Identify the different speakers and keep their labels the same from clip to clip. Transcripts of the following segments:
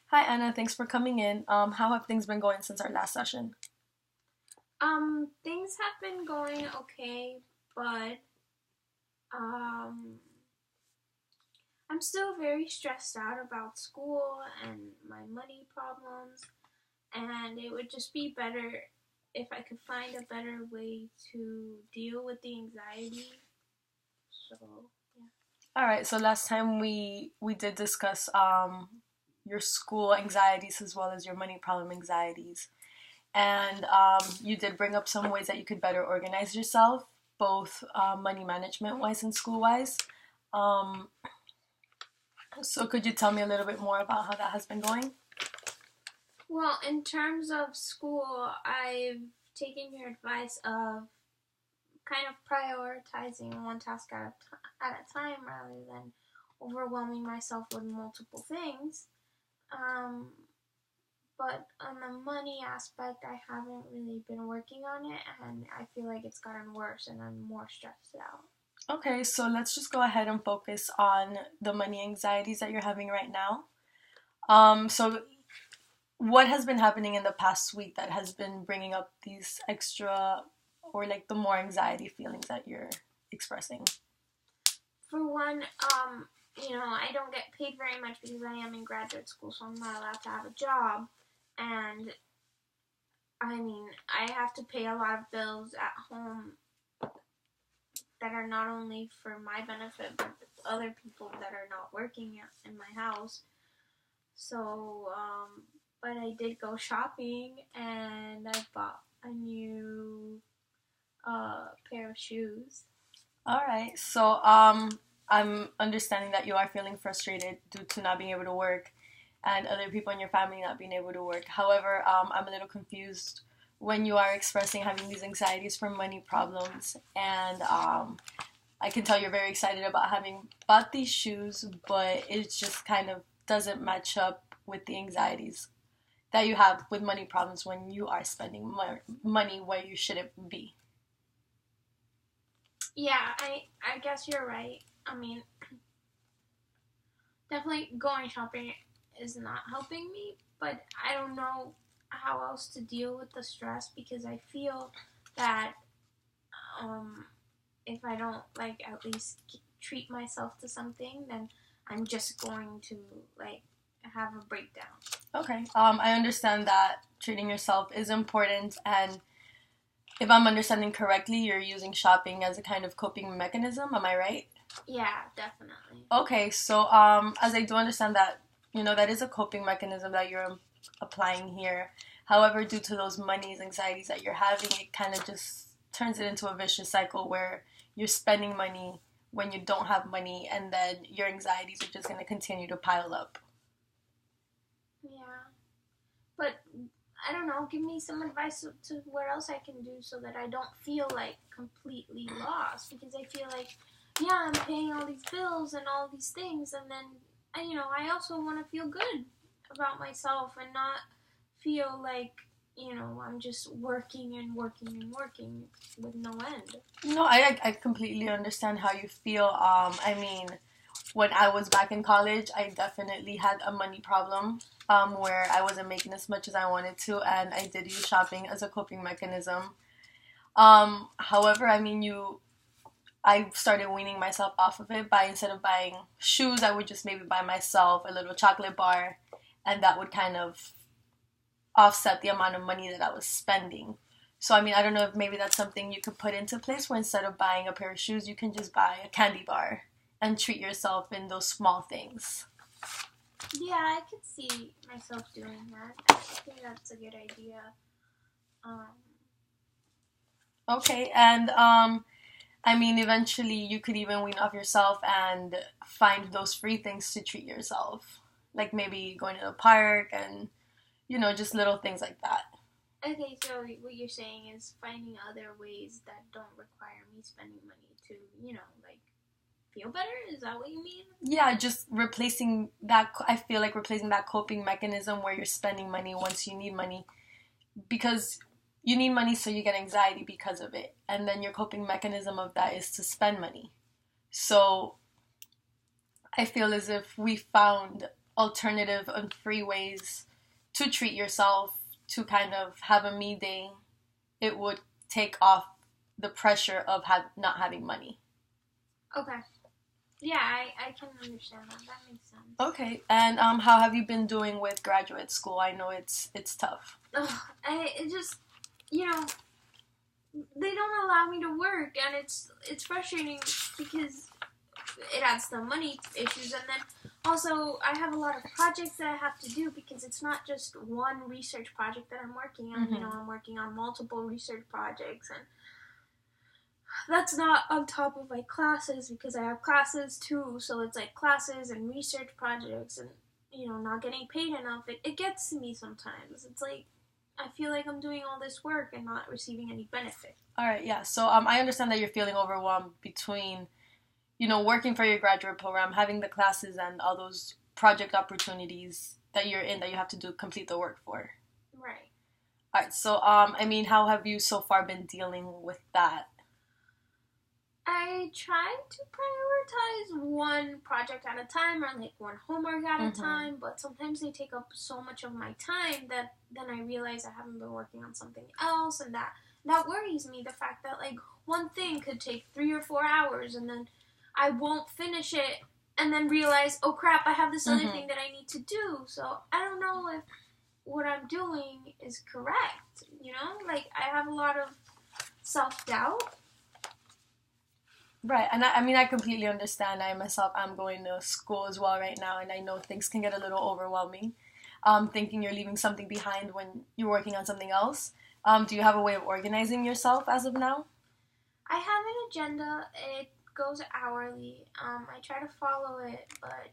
Speaker 1: Hi Anna, thanks for coming in. How have things been going since our last session?
Speaker 2: Things have been going okay, but um, I'm still very stressed out about school and my money problems, and it would just be better if I could find a better way to deal with the anxiety. So, yeah.
Speaker 1: All right, so last time we did discuss your school anxieties as well as your money problem anxieties, and you did bring up some ways that you could better organize yourself, both money management wise and school wise. Um, so could you tell me a little bit more about how that has been going?
Speaker 2: Well, in terms of school, I've taken your advice of kind of prioritizing one task at a time rather than overwhelming myself with multiple things. Um, but on the money aspect, I haven't really been working on it, and I feel like it's gotten worse, and I'm more stressed out.
Speaker 1: Okay, so let's just go ahead and focus on the money anxieties that you're having right now. So what has been happening in the past week that has been bringing up these extra or like the more anxiety feelings that you're expressing?
Speaker 2: For one, I don't get paid very much because I am in graduate school, so I'm not allowed to have a job, and I have to pay a lot of bills at home that are not only for my benefit but other people that are not working in my house. So, but I did go shopping and I bought a new pair of shoes.
Speaker 1: All right. So I'm understanding that you are feeling frustrated due to not being able to work and other people in your family not being able to work. However, I'm a little confused when you are expressing having these anxieties from money problems, and I can tell you're very excited about having bought these shoes, but it just kind of doesn't match up with the anxieties that you have with money problems when you are spending money where you shouldn't be.
Speaker 2: Yeah, I guess you're right. I mean, definitely going shopping is not helping me, but I don't know how else to deal with the stress because I feel that um, if I don't like at least treat myself to something, then I'm just going to like have a breakdown.
Speaker 1: Okay. I understand that treating yourself is important, and if I'm understanding correctly, you're using shopping as a kind of coping mechanism. Am I right?
Speaker 2: Yeah, definitely.
Speaker 1: Okay. So, as I do understand that, that is a coping mechanism that you're applying here. However, due to those money anxieties that you're having, it kind of just turns it into a vicious cycle where you're spending money when you don't have money, and then your anxieties are just going to continue to pile up.
Speaker 2: Yeah, but I don't know. Give me some advice to what else I can do so that I don't feel like completely lost because I feel like yeah, I'm paying all these bills and all these things, and then I also want to feel good about myself and not feel like I'm just working and working and working with no end.
Speaker 1: No, I completely understand how you feel. I mean, when I was back in college, I definitely had a money problem where I wasn't making as much as I wanted to, and I did use shopping as a coping mechanism. However, I mean, I started weaning myself off of it by instead of buying shoes, I would just maybe buy myself a little chocolate bar, and that would kind of offset the amount of money that I was spending. So, I mean, I don't know if maybe that's something you could put into place where instead of buying a pair of shoes, you can just buy a candy bar and treat yourself in those small things.
Speaker 2: Yeah, I could see myself doing that. I think that's a good idea. Um,
Speaker 1: Okay, and I mean, eventually you could even wean off yourself and find those free things to treat yourself. Like maybe going to the park and, just little things like that.
Speaker 2: okay, so what you're saying is finding other ways that don't require me spending money to, like feel better? Is that what you mean?
Speaker 1: Yeah, just replacing that. I feel like replacing that coping mechanism where you're spending money once you need money because you need money so you get anxiety because of it. And then your coping mechanism of that is to spend money. So I feel as if we found alternative and free ways to treat yourself, to kind of have a me day, it would take off the pressure of not having money.
Speaker 2: Okay. Yeah, I can understand that. That makes sense.
Speaker 1: Okay, and how have you been doing with graduate school? I know it's tough.
Speaker 2: It just, you know, they don't allow me to work, and it's frustrating because it adds to money issues, and then also I have a lot of projects that I have to do because it's not just one research project that I'm working on. You know, I'm working on multiple research projects, and that's not on top of my classes because I have classes too. So it's like classes and research projects, and you know, not getting paid enough. It gets to me sometimes. It's like I feel like I'm doing all this work and not receiving any benefit.
Speaker 1: All right, yeah. So I understand that you're feeling overwhelmed between, you know, working for your graduate program, having the classes, and all those project opportunities that you're in that you have to complete the work for.
Speaker 2: Right.
Speaker 1: All right. So I mean, how have you so far been dealing with that?
Speaker 2: I try to prioritize one project at a time or like one homework at a time, but sometimes they take up so much of my time that then I realize I haven't been working on something else, and that worries me, the fact that like one thing could take 3 or 4 hours and then I won't finish it and then realize, oh crap, I have this other thing that I need to do. So I don't know if what I'm doing is correct, you know? Like I have a lot of self-doubt.
Speaker 1: Right, and I mean, I completely understand. I myself am going to school as well right now, and I know things can get a little overwhelming, thinking you're leaving something behind when you're working on something else. Do you have a way of organizing yourself as of now?
Speaker 2: I have an agenda. It goes hourly. I try to follow it, but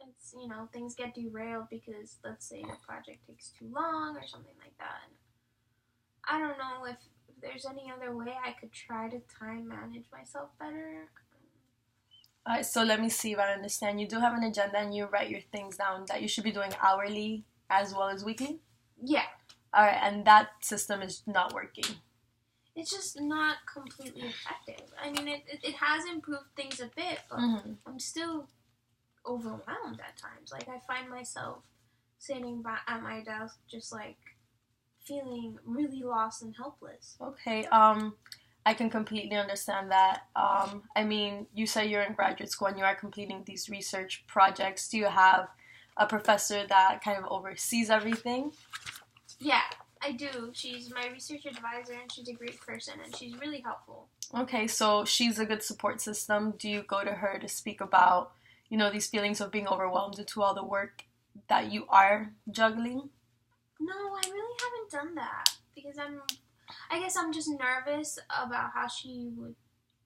Speaker 2: it's, you know, things get derailed because, let's say, the project takes too long or something like that. And I don't know if there's any other way I could try to time manage myself better.
Speaker 1: Alright, so let me see if I understand. You do have an agenda and you write your things down that you should be doing hourly as well as weekly?
Speaker 2: Yeah.
Speaker 1: Alright, and that system is not working.
Speaker 2: It's just not completely effective. I mean, it has improved things a bit, but I'm still overwhelmed at times. Like, I find myself sitting at my desk just like feeling really lost and helpless.
Speaker 1: Okay, I can completely understand that. I mean, you say you're in graduate school and you are completing these research projects. Do you have a professor that kind of oversees everything?
Speaker 2: Yeah, I do. She's my research advisor, and she's a great person, and she's really helpful.
Speaker 1: Okay, so she's a good support system. Do you go to her to speak about, you know, these feelings of being overwhelmed due to all the work that you are juggling?
Speaker 2: No, I really haven't done that because I guess I'm just nervous about how she would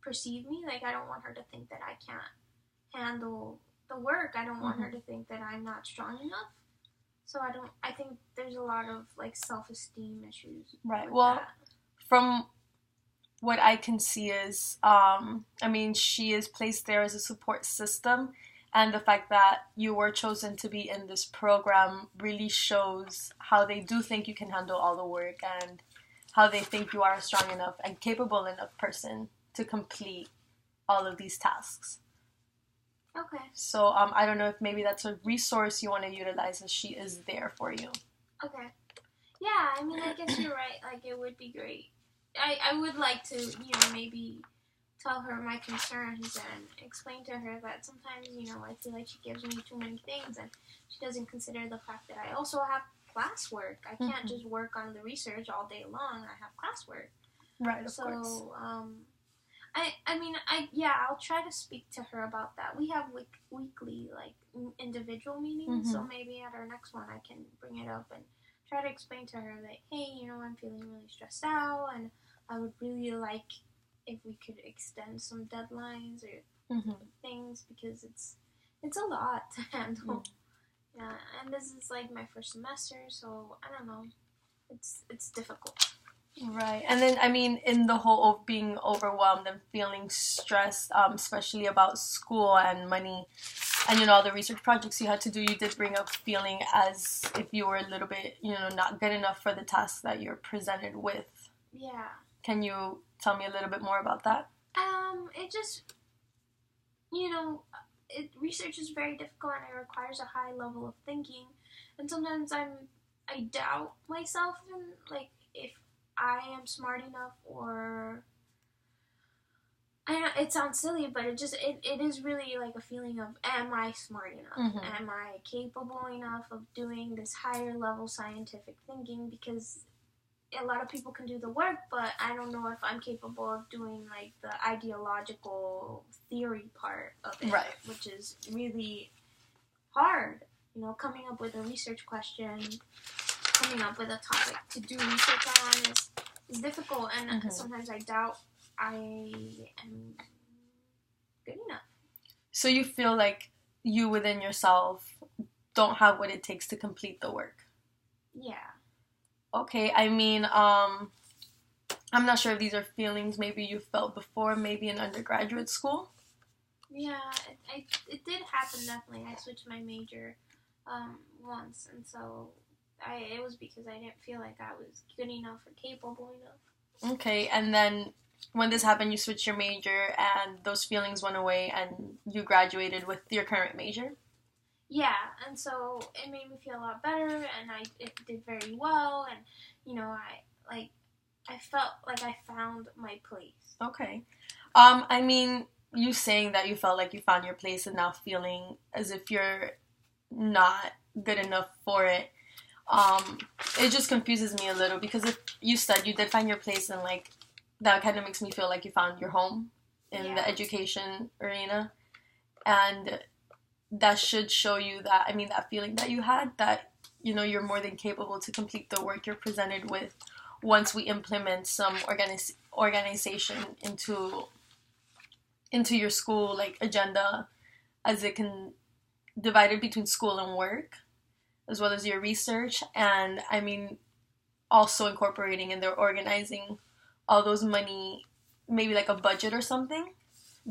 Speaker 2: perceive me. Like, I don't want her to think that I can't handle the work. I don't want her to think that I'm not strong enough. So I think there's a lot of like self-esteem issues.
Speaker 1: Right. Well, from what I can see is, I mean, she is placed there as a support system. And the fact that you were chosen to be in this program really shows how they do think you can handle all the work and how they think you are a strong enough and capable enough person to complete all of these tasks.
Speaker 2: Okay.
Speaker 1: So I don't know if maybe that's a resource you want to utilize, as she is there for you.
Speaker 2: Okay. Yeah, I mean, I guess you're right. Like, it would be great. I would like to, you know, maybe tell her my concerns and explain to her that sometimes, you know, I feel like she gives me too many things and she doesn't consider the fact that I also have classwork. I can't just work on the research all day long. I have classwork.
Speaker 1: Right, of course.
Speaker 2: So, I'll try to speak to her about that. We have weekly, like, individual meetings, so maybe at our next one I can bring it up and try to explain to her that, hey, you know, I'm feeling really stressed out and I would really like if we could extend some deadlines or things because it's a lot to handle. Yeah, and this is like my first semester, so I don't know. It's difficult.
Speaker 1: Right, and then I mean, in the whole of being overwhelmed and feeling stressed, especially about school and money, and you know all the research projects you had to do, you did bring up feeling as if you were a little bit, you know, not good enough for the task that you're presented with.
Speaker 2: Yeah.
Speaker 1: Can you tell me a little bit more about that?
Speaker 2: It just, you know, research is very difficult and it requires a high level of thinking, and sometimes I doubt myself and like if I am smart enough, or I know it sounds silly, but it is really like a feeling of, am I smart enough?
Speaker 1: Mm-hmm.
Speaker 2: Am I capable enough of doing this higher level scientific thinking? Because a lot of people can do the work, but I don't know if I'm capable of doing like the ideological theory part of it,
Speaker 1: Right.
Speaker 2: which is really hard. You know, coming up with a research question, coming up with a topic to do research on is difficult, and
Speaker 1: Mm-hmm.
Speaker 2: sometimes I doubt I am good enough.
Speaker 1: So you feel like you within yourself don't have what it takes to complete the work.
Speaker 2: Yeah.
Speaker 1: Okay, I mean, I'm not sure if these are feelings maybe you felt before, maybe in undergraduate school.
Speaker 2: Yeah, it did happen, definitely. I switched my major once, and so it was because I didn't feel like I was good enough or capable enough.
Speaker 1: Okay, and then when this happened, you switched your major and those feelings went away and you graduated with your current major?
Speaker 2: Yeah, and so it made me feel a lot better, and it did very well, and you know, I felt like I found my place.
Speaker 1: Okay. I mean, you saying that you felt like you found your place and now feeling as if you're not good enough for it, it just confuses me a little because if you said you did find your place and like that kind of makes me feel like you found your home in the education arena, and that should show you that, I mean, that feeling that you had, that, you know, you're more than capable to complete the work you're presented with once we implement some organization into your school, like, agenda, as it can divide it between school and work, as well as your research, and, I mean, also incorporating in their organizing all those money, maybe like a budget or something,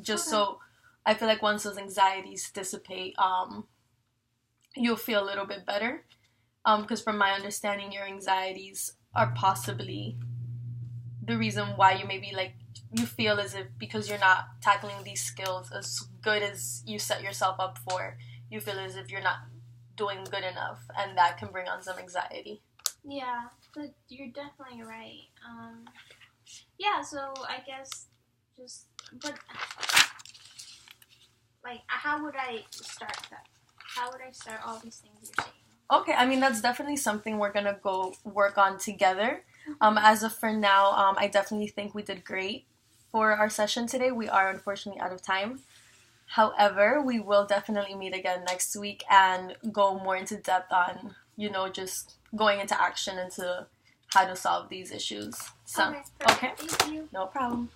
Speaker 1: just so I feel like once those anxieties dissipate, you'll feel a little bit better. Because from my understanding, your anxieties are possibly the reason why you maybe like you feel as if because you're not tackling these skills as good as you set yourself up for, you feel as if you're not doing good enough, and that can bring on some anxiety.
Speaker 2: Yeah, but you're definitely right. Yeah, so I guess but like, how would I start that? How would I start all these things you're saying?
Speaker 1: Okay, I mean, that's definitely something we're gonna go work on together. As of for now, I definitely think we did great for our session today. We are unfortunately out of time. However, we will definitely meet again next week and go more into depth on, you know, just going into action into how to solve these issues. So,
Speaker 2: Okay. Thank you.
Speaker 1: No problem.